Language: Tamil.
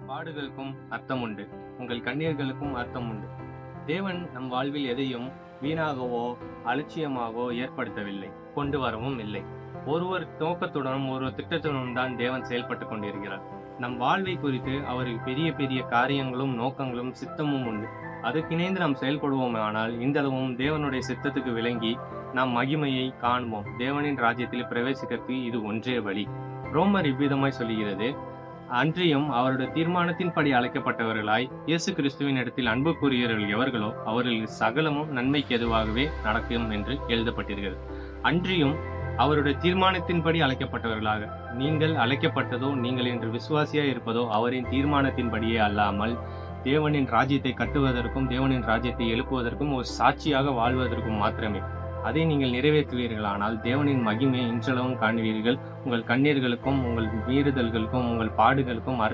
பாடுகளுக்கும் அர்த்தம் உண்டு. உங்கள் கண்ணீர்களுக்கும் அர்த்தம் உண்டு. தேவன் நம் வாழ்வில் எதையும் வீணாகவோ அலட்சியமாகவோ ஏற்படுத்தவில்லை, கொண்டு வரவும் இல்லை. ஒருவர் நோக்கத்துடனும் ஒரு திட்டத்துடனும் தான் தேவன் செயல்பட்டு கொண்டிருக்கிறார். நம் வாழ்வை குறித்து அவருக்கு பெரிய பெரிய காரியங்களும் நோக்கங்களும் சித்தமும் உண்டு. அதுக்கிணைந்து நாம் செயல்படுவோமானால் இந்தளவும் தேவனுடைய சித்தத்துக்கு விளங்கி நாம் மகிமையை காண்போம். தேவனின் ராஜ்யத்தில் பிரவேசிக்கிறதுக்கு இது ஒன்றே வழி. ரோமர் இவ்விதமாய் சொல்லுகிறது, அன்றியும் அவருடைய தீர்மானத்தின்படி அழைக்கப்பட்டவர்களாய் இயேசு கிறிஸ்துவின் இடத்தில் அன்பு கூறுகிறவர்கள் எவர்களோ அவர்களுக்கு சகலமும் நன்மைக்கு எதுவாகவே நடக்கும் என்று எழுதப்பட்டிருக்கிறது. அன்றியும் அவருடைய தீர்மானத்தின்படி அழைக்கப்பட்டவர்களாக நீங்கள் அழைக்கப்பட்டதோ, நீங்கள் இன்று விசுவாசியாய் இருப்பதோ அவரின் தீர்மானத்தின்படியே அல்லாமல் தேவனின் ராஜ்யத்தை கட்டுவதற்கும் தேவனின் ராஜ்யத்தை எழுப்புவதற்கும் ஒரு சாட்சியாக வாழ்வதற்கும் மாத்திரமே. அதை நீங்கள் நிறைவேற்றுவீர்களானால் தேவனின் மகிமையை இன்றளவும் காணுவீர்கள். உங்கள் கண்ணீர்களுக்கும் உங்கள் மீறுதல்களுக்கும் உங்கள் பாடுகளுக்கும்